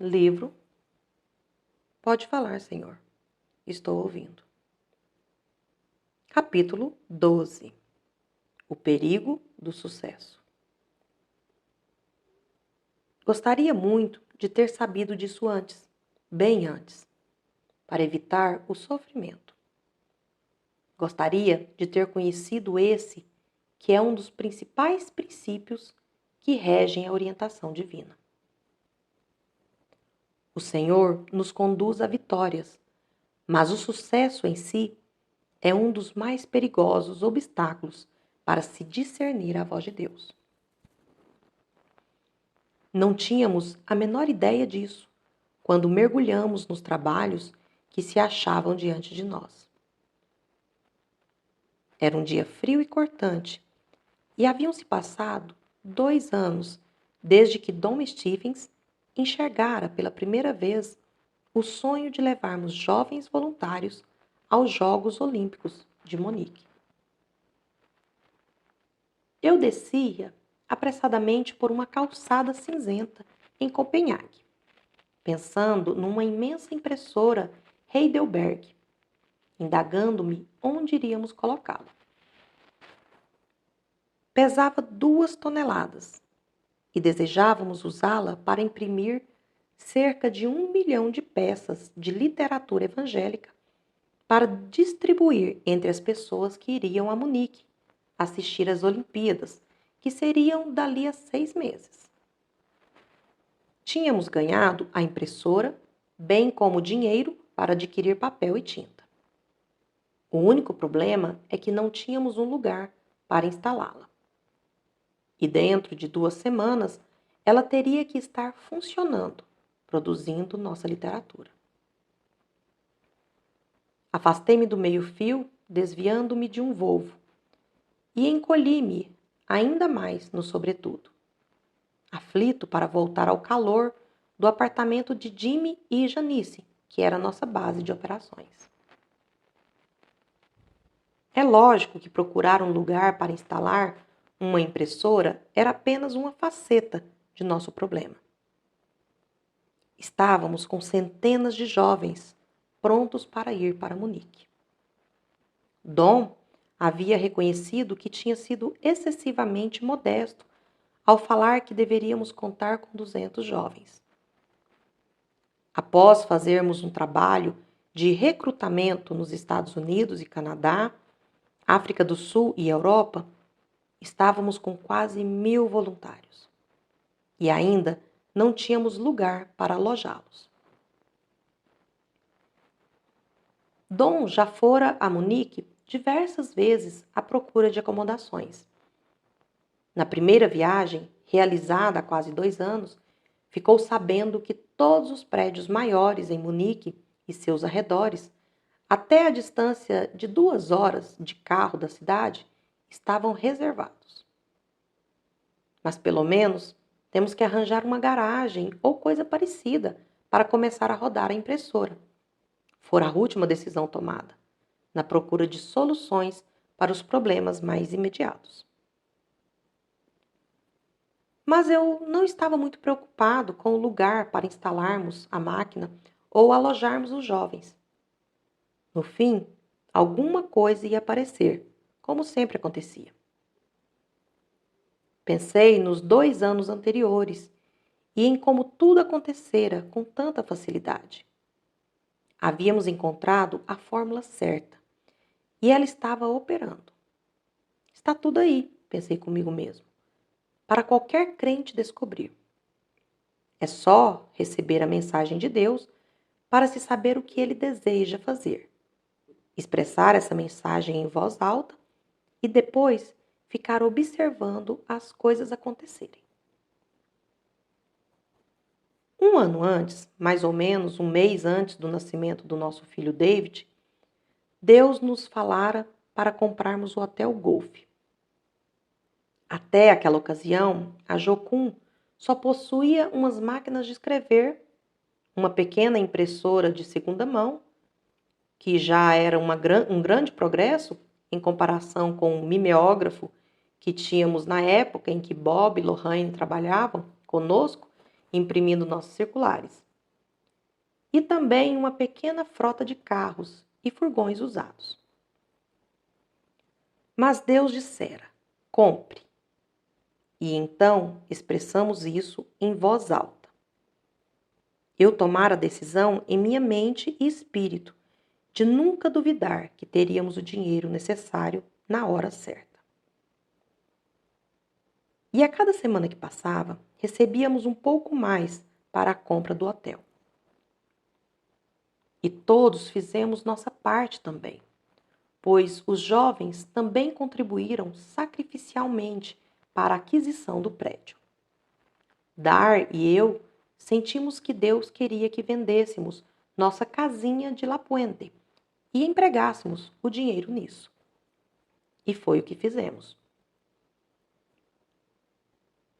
Livro. Pode falar, Senhor. Estou ouvindo. Capítulo 12. O perigo do sucesso. Gostaria muito de ter sabido disso antes, bem antes, para evitar o sofrimento. Gostaria de ter conhecido esse, que é um dos principais princípios que regem a orientação divina. O Senhor nos conduz a vitórias, mas o sucesso em si é um dos mais perigosos obstáculos para se discernir a voz de Deus. Não tínhamos a menor ideia disso quando mergulhamos nos trabalhos que se achavam diante de nós. Era um dia frio e cortante, e haviam-se passado 2 anos desde que Dom Stephens enxergara pela primeira vez o sonho de levarmos jovens voluntários aos Jogos Olímpicos de Munique. Eu descia apressadamente por uma calçada cinzenta em Copenhague, pensando numa imensa impressora Heidelberg, indagando-me onde iríamos colocá-la. Pesava 2 toneladas e desejávamos usá-la para imprimir cerca de 1 milhão de peças de literatura evangélica para distribuir entre as pessoas que iriam a Munique assistir às Olimpíadas, que seriam dali a 6 meses. Tínhamos ganhado a impressora, bem como dinheiro para adquirir papel e tinta. O único problema é que não tínhamos um lugar para instalá-la. E dentro de 2 semanas, ela teria que estar funcionando, produzindo nossa literatura. Afastei-me do meio-fio, desviando-me de um Volvo, e encolhi-me ainda mais no sobretudo, aflito para voltar ao calor do apartamento de Jimmy e Janice, que era a nossa base de operações. É lógico que procurar um lugar para instalar uma impressora era apenas uma faceta de nosso problema. Estávamos com centenas de jovens prontos para ir para Munique. Dom havia reconhecido que tinha sido excessivamente modesto ao falar que deveríamos contar com 200 jovens. Após fazermos um trabalho de recrutamento nos Estados Unidos e Canadá, África do Sul e Europa, estávamos com quase 1.000 voluntários. E ainda não tínhamos lugar para alojá-los. Dom já fora a Munique diversas vezes à procura de acomodações. Na primeira viagem, realizada há quase 2 anos, ficou sabendo que todos os prédios maiores em Munique e seus arredores, até a distância de 2 horas de carro da cidade, estavam reservados. Mas pelo menos temos que arranjar uma garagem ou coisa parecida para começar a rodar a impressora. Fora a última decisão tomada, na procura de soluções para os problemas mais imediatos. Mas eu não estava muito preocupado com o lugar para instalarmos a máquina ou alojarmos os jovens. No fim, alguma coisa ia aparecer, como sempre acontecia. Pensei nos 2 anos anteriores e em como tudo acontecera com tanta facilidade. Havíamos encontrado a fórmula certa e ela estava operando. Está tudo aí, pensei comigo mesmo, para qualquer crente descobrir. É só receber a mensagem de Deus para se saber o que ele deseja fazer, expressar essa mensagem em voz alta e depois ficar observando as coisas acontecerem. 1 ano antes, mais ou menos 1 mês antes do nascimento do nosso filho David, Deus nos falara para comprarmos o Hotel Golf. Até aquela ocasião, a Jocum só possuía umas máquinas de escrever, uma pequena impressora de segunda mão, que já era um grande progresso em comparação com o mimeógrafo que tínhamos na época em que Bob e Lorraine trabalhavam conosco, imprimindo nossos circulares. e também uma pequena frota de carros e furgões usados. Mas Deus dissera: compre. E então expressamos isso em voz alta. Eu tomara a decisão em minha mente e espírito de nunca duvidar que teríamos o dinheiro necessário na hora certa. E a cada semana que passava, recebíamos um pouco mais para a compra do hotel. E todos fizemos nossa parte também, pois os jovens também contribuíram sacrificialmente para a aquisição do prédio. Dar e eu sentimos que Deus queria que vendêssemos nossa casinha de La Puente e empregássemos o dinheiro nisso. E foi o que fizemos.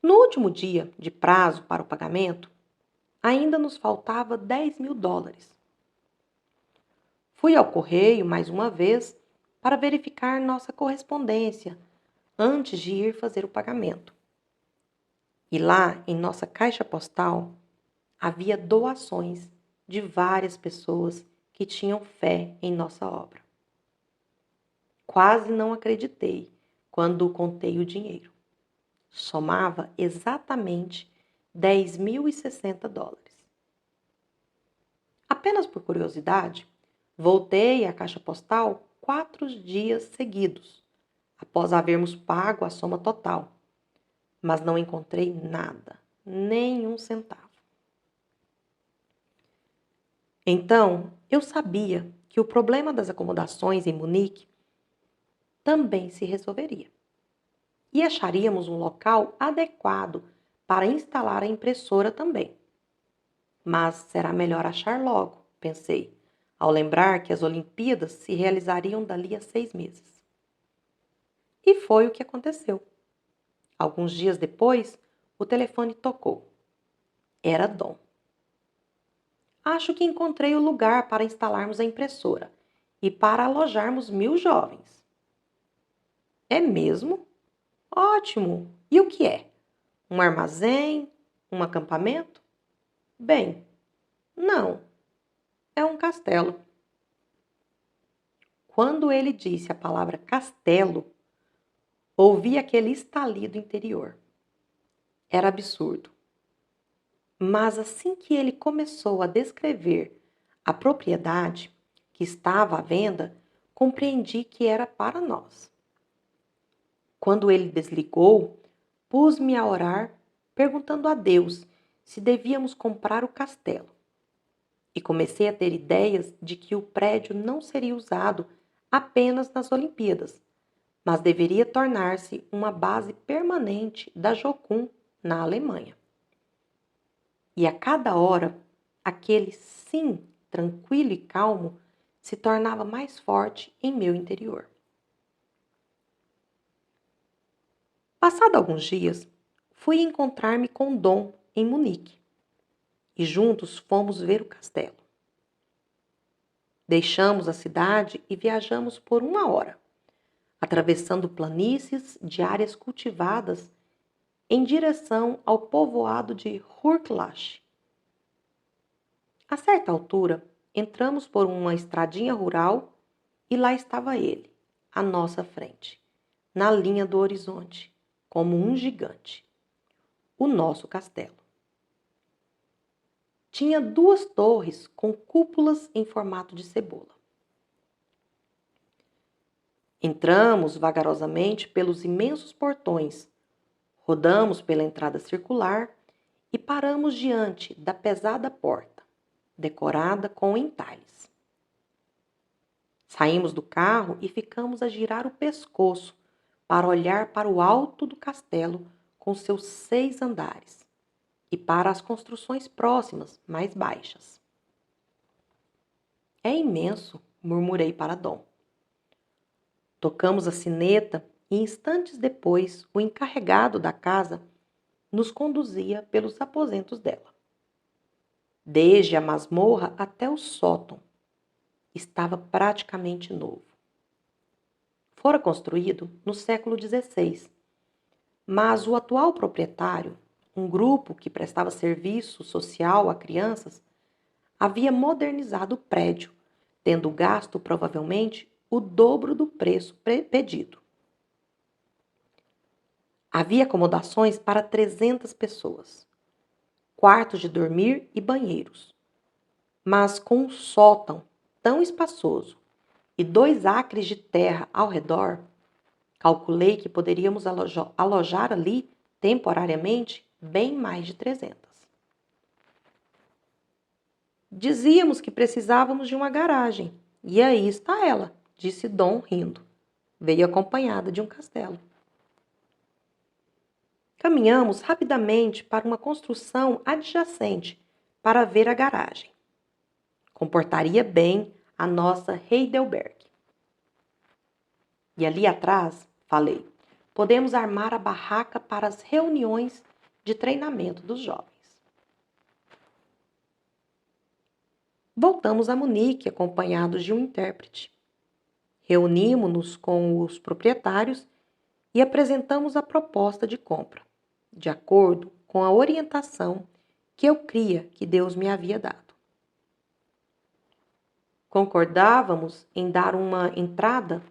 No último dia de prazo para o pagamento, ainda nos faltava US$ 10.000. Fui ao correio mais uma vez para verificar nossa correspondência antes de ir fazer o pagamento. E lá, em nossa caixa postal, havia doações de várias pessoas que tinham fé em nossa obra. Quase não acreditei quando contei o dinheiro. Somava exatamente US$ 10.060. Apenas por curiosidade, voltei à caixa postal 4 dias seguidos, após havermos pago a soma total, mas não encontrei nada, nem um centavo. Então, eu sabia que o problema das acomodações em Munique também se resolveria. E acharíamos um local adequado para instalar a impressora também. Mas será melhor achar logo, pensei, ao lembrar que as Olimpíadas se realizariam dali a 6 meses. E foi o que aconteceu. Alguns dias depois, o telefone tocou. Era Dom. Acho que encontrei o lugar para instalarmos a impressora e para alojarmos 1.000 jovens. É mesmo? Ótimo! E o que é? Um armazém? Um acampamento? Bem, não. É um castelo. Quando ele disse a palavra castelo, ouvi aquele estalido interior. Era absurdo. Mas assim que ele começou a descrever a propriedade que estava à venda, compreendi que era para nós. Quando ele desligou, pus-me a orar, perguntando a Deus se devíamos comprar o castelo. E comecei a ter ideias de que o prédio não seria usado apenas nas Olimpíadas, mas deveria tornar-se uma base permanente da Jocum na Alemanha. E a cada hora, aquele sim tranquilo e calmo se tornava mais forte em meu interior. Passado alguns dias, fui encontrar-me com Dom em Munique e juntos fomos ver o castelo. Deixamos a cidade e viajamos por 1 hora, atravessando planícies de áreas cultivadas em direção ao povoado de Hurklash. A certa altura, entramos por uma estradinha rural e lá estava ele, à nossa frente, na linha do horizonte, como um gigante. O nosso castelo. Tinha 2 torres com cúpulas em formato de cebola. Entramos vagarosamente pelos imensos portões, rodamos pela entrada circular e paramos diante da pesada porta, decorada com entalhes. Saímos do carro e ficamos a girar o pescoço para olhar para o alto do castelo com seus 6 andares e para as construções próximas, mais baixas. É imenso, murmurei para Dom. Tocamos a sineta e instantes depois o encarregado da casa nos conduzia pelos aposentos dela. Desde a masmorra até o sótão, estava praticamente novo. Fora construído no século XVI, mas o atual proprietário, um grupo que prestava serviço social a crianças, havia modernizado o prédio, tendo gasto provavelmente o dobro do preço pedido. Havia acomodações para 300 pessoas, quartos de dormir e banheiros, mas com um sótão tão espaçoso e 2 acres de terra ao redor, calculei que poderíamos alojar ali, temporariamente, bem mais de 300. Dizíamos que precisávamos de uma garagem, e aí está ela, disse Dom rindo. Veio acompanhada de um castelo. Caminhamos rapidamente para uma construção adjacente para ver a garagem. Comportaria bem a nossa Heidelberg. E ali atrás, falei, podemos armar a barraca para as reuniões de treinamento dos jovens. Voltamos a Munique acompanhados de um intérprete. Reunimos-nos com os proprietários e apresentamos a proposta de compra, de acordo com a orientação que eu cria que Deus me havia dado. Concordávamos em dar uma entrada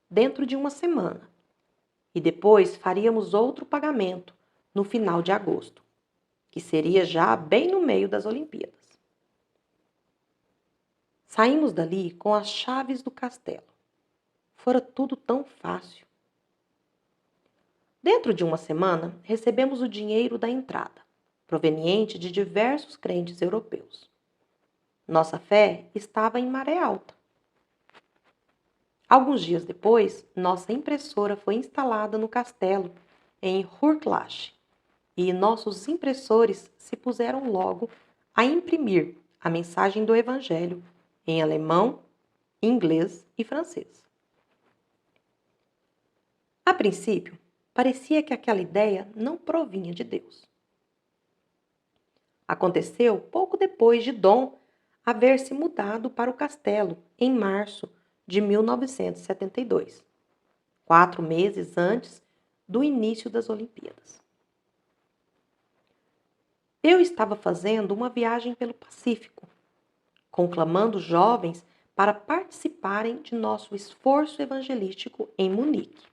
dentro de uma semana e depois faríamos outro pagamento no final de agosto, que seria já bem no meio das Olimpíadas. Saímos dali com as chaves do castelo. Fora tudo tão fácil. Dentro de uma semana, recebemos o dinheiro da entrada, proveniente de diversos crentes europeus. Nossa fé estava em maré alta. Alguns dias depois, nossa impressora foi instalada no castelo, em Hurklash, e nossos impressores se puseram logo a imprimir a mensagem do Evangelho em alemão, inglês e francês. A princípio, parecia que aquela ideia não provinha de Deus. Aconteceu pouco depois de Dom haver se mudado para o castelo, em março de 1972, 4 meses antes do início das Olimpíadas. Eu estava fazendo uma viagem pelo Pacífico, conclamando jovens para participarem de nosso esforço evangelístico em Munique.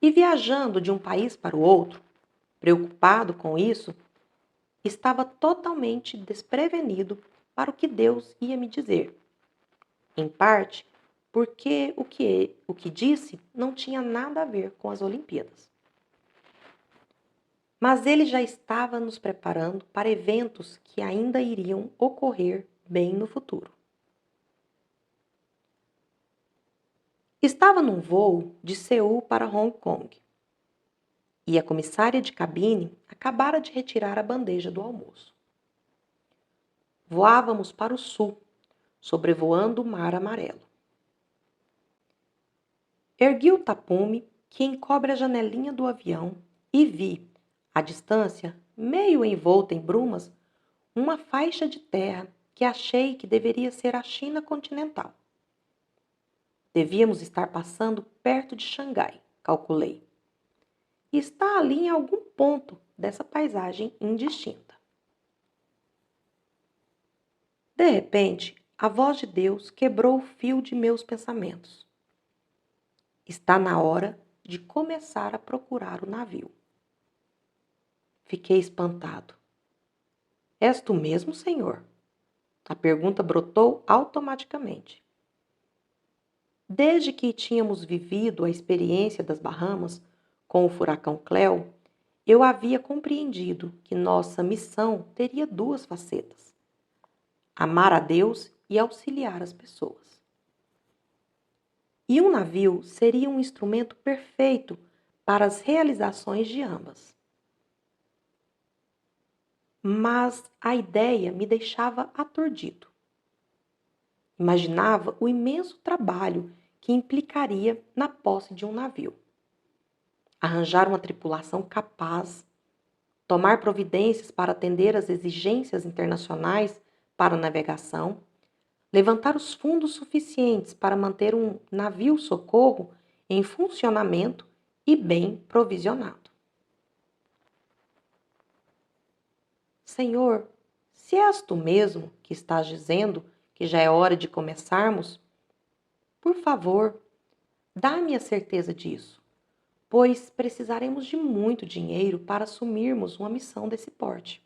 E viajando de um país para o outro, preocupado com isso, estava totalmente desprevenido para o que Deus ia me dizer. Em parte, porque o que disse não tinha nada a ver com as Olimpíadas. Mas ele já estava nos preparando para eventos que ainda iriam ocorrer bem no futuro. Estava num voo de Seul para Hong Kong. E a comissária de cabine acabara de retirar a bandeja do almoço. Voávamos para o sul, sobrevoando o Mar Amarelo. Ergui o tapume que encobre a janelinha do avião e vi, à distância, meio envolta em brumas, uma faixa de terra que achei que deveria ser a China continental. Devíamos estar passando perto de Xangai, calculei. E está ali em algum ponto dessa paisagem indistinta. De repente, a voz de Deus quebrou o fio de meus pensamentos. Está na hora de começar a procurar o navio. Fiquei espantado. És tu mesmo, Senhor? A pergunta brotou automaticamente. Desde que tínhamos vivido a experiência das Bahamas com o furacão Cleo, eu havia compreendido que nossa missão teria 2 facetas: amar a Deus e auxiliar as pessoas. E um navio seria um instrumento perfeito para as realizações de ambas. Mas a ideia me deixava aturdido. Imaginava o imenso trabalho que implicaria na posse de um navio. Arranjar uma tripulação capaz, tomar providências para atender às exigências internacionais para a navegação, levantar os fundos suficientes para manter um navio-socorro em funcionamento e bem provisionado. Senhor, Se és tu mesmo que estás dizendo que já é hora de começarmos, por favor, dá-me a certeza disso, pois precisaremos de muito dinheiro para assumirmos uma missão desse porte.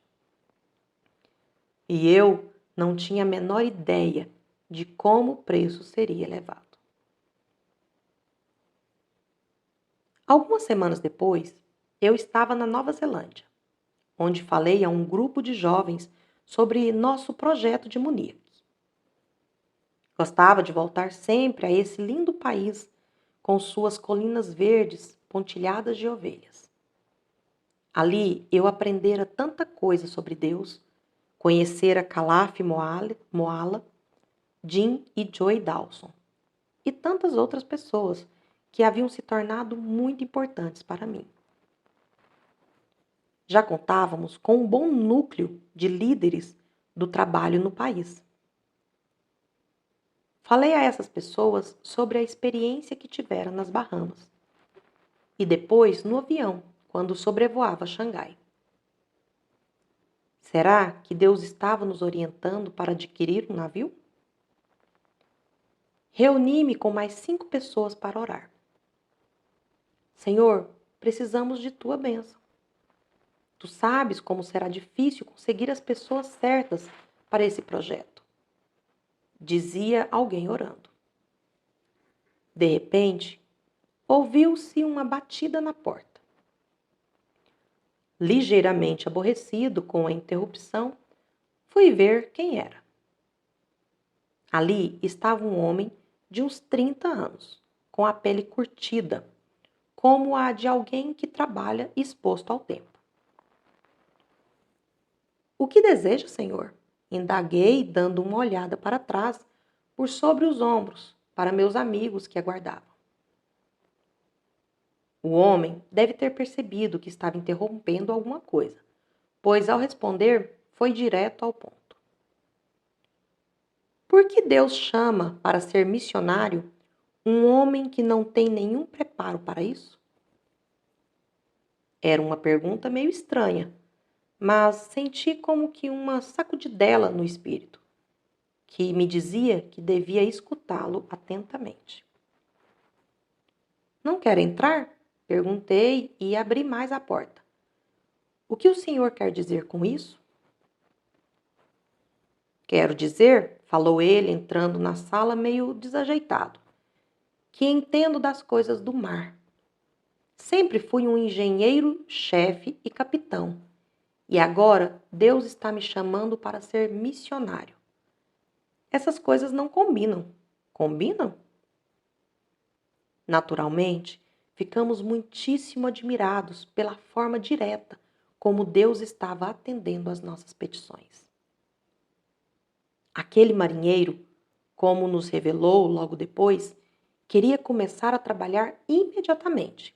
E eu não tinha a menor ideia de como o preço seria elevado. Algumas semanas depois, eu estava na Nova Zelândia, onde falei a um grupo de jovens sobre nosso projeto de Munique. Gostava de voltar sempre a esse lindo país com suas colinas verdes pontilhadas de ovelhas. Ali eu aprendera tanta coisa sobre Deus, conhecera Calaf Moala, Jim e Joy Dawson e tantas outras pessoas que haviam se tornado muito importantes para mim. Já contávamos com um bom núcleo de líderes do trabalho no país. Falei a essas pessoas sobre a experiência que tivera nas Bahamas e depois no avião, quando sobrevoava Xangai. Será que Deus estava nos orientando para adquirir um navio? Reuni-me com mais 5 pessoas para orar. Senhor, precisamos de tua bênção. Tu sabes como será difícil conseguir as pessoas certas para esse projeto, dizia alguém orando. De repente, ouviu-se uma batida na porta. Ligeiramente aborrecido com a interrupção, fui ver quem era. Ali estava um homem de uns 30 anos, com a pele curtida, como a de alguém que trabalha exposto ao tempo. O que deseja, senhor? Indaguei, dando uma olhada para trás, por sobre os ombros, para meus amigos que aguardavam. O homem deve ter percebido que estava interrompendo alguma coisa, pois ao responder foi direto ao ponto. Por que Deus chama para ser missionário um homem que não tem nenhum preparo para isso? Era uma pergunta meio estranha, mas senti como que uma sacudidela no espírito, que me dizia que devia escutá-lo atentamente. Não quer entrar? Perguntei e abri mais a porta. O que o senhor quer dizer com isso? Quero dizer, falou ele entrando na sala meio desajeitado, que entendo das coisas do mar. Sempre fui um engenheiro, chefe e capitão. E agora Deus está me chamando para ser missionário. Essas coisas não combinam. Combinam? Naturalmente, ficamos muitíssimo admirados pela forma direta como Deus estava atendendo às nossas petições. Aquele marinheiro, como nos revelou logo depois, queria começar a trabalhar imediatamente,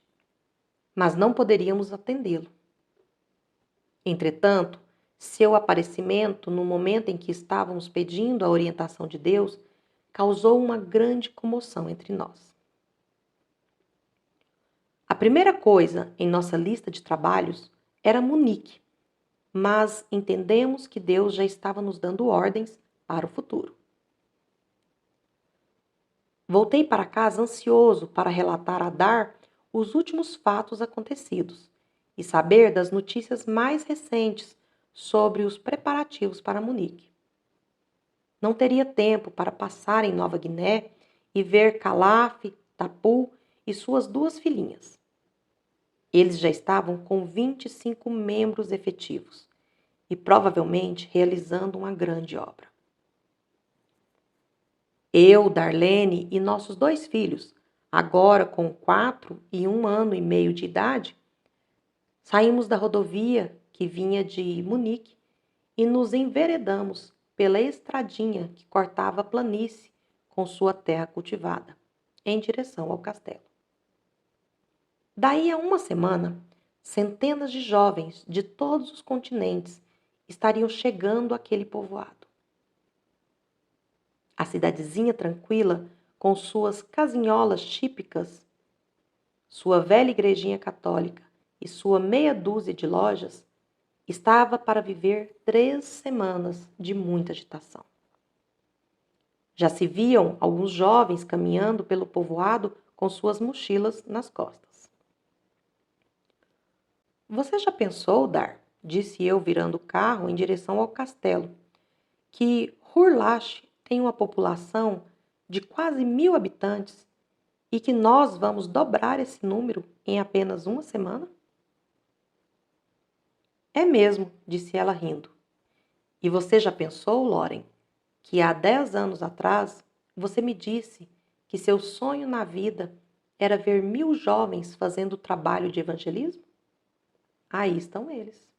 mas não poderíamos atendê-lo. Entretanto, seu aparecimento no momento em que estávamos pedindo a orientação de Deus causou uma grande comoção entre nós. A primeira coisa em nossa lista de trabalhos era Munique, mas entendemos que Deus já estava nos dando ordens para o futuro. Voltei para casa ansioso para relatar a Dar os últimos fatos acontecidos e saber das notícias mais recentes sobre os preparativos para Munique. Não teria tempo para passar em Nova Guiné e ver Calaf, Tapu e suas 2 filhinhas. Eles já estavam com 25 membros efetivos e provavelmente realizando uma grande obra. Eu, Darlene e nossos 2 filhos, agora com 4 e 1 ano e meio de idade, saímos da rodovia que vinha de Munique e nos enveredamos pela estradinha que cortava a planície com sua terra cultivada, em direção ao castelo. Daí a uma semana, centenas de jovens de todos os continentes estariam chegando àquele povoado. A cidadezinha tranquila, com suas casinholas típicas, sua velha igrejinha católica e sua meia dúzia de lojas, estava para viver 3 semanas de muita agitação. Já se viam alguns jovens caminhando pelo povoado com suas mochilas nas costas. Você já pensou, Dar, disse eu virando o carro em direção ao castelo, que Hurlash tem uma população de quase 1000 habitantes e que nós vamos dobrar esse número em apenas uma semana? É mesmo, disse ela rindo. E você já pensou, Loren, que há 10 anos atrás você me disse que seu sonho na vida era ver 1000 jovens fazendo o trabalho de evangelismo? Aí estão eles.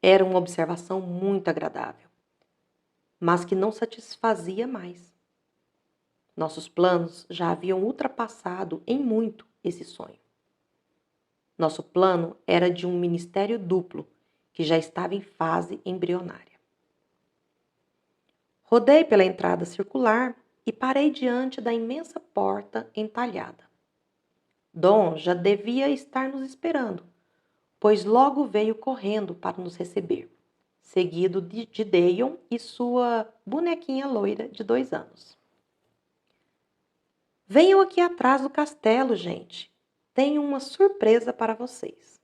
Era uma observação muito agradável, mas que não satisfazia mais. Nossos planos já haviam ultrapassado em muito esse sonho. Nosso plano era de um ministério duplo, que já estava em fase embrionária. Rodei pela entrada circular e parei diante da imensa porta entalhada. Dom já devia estar nos esperando, pois logo veio correndo para nos receber, seguido de Deon e sua bonequinha loira de 2 anos. Venham aqui atrás do castelo, gente. Tenho uma surpresa para vocês.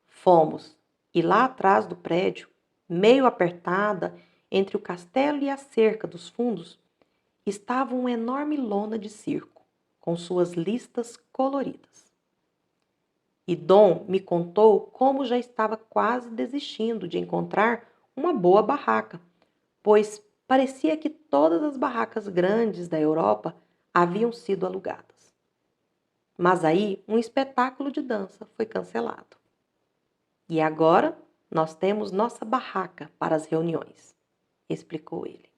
Fomos, e lá atrás do prédio, meio apertada entre o castelo e a cerca dos fundos, estava uma enorme lona de circo, com suas listas coloridas. E Dom me contou como já estava quase desistindo de encontrar uma boa barraca, pois parecia que todas as barracas grandes da Europa haviam sido alugadas. Mas aí um espetáculo de dança foi cancelado. E agora nós temos nossa barraca para as reuniões, explicou ele.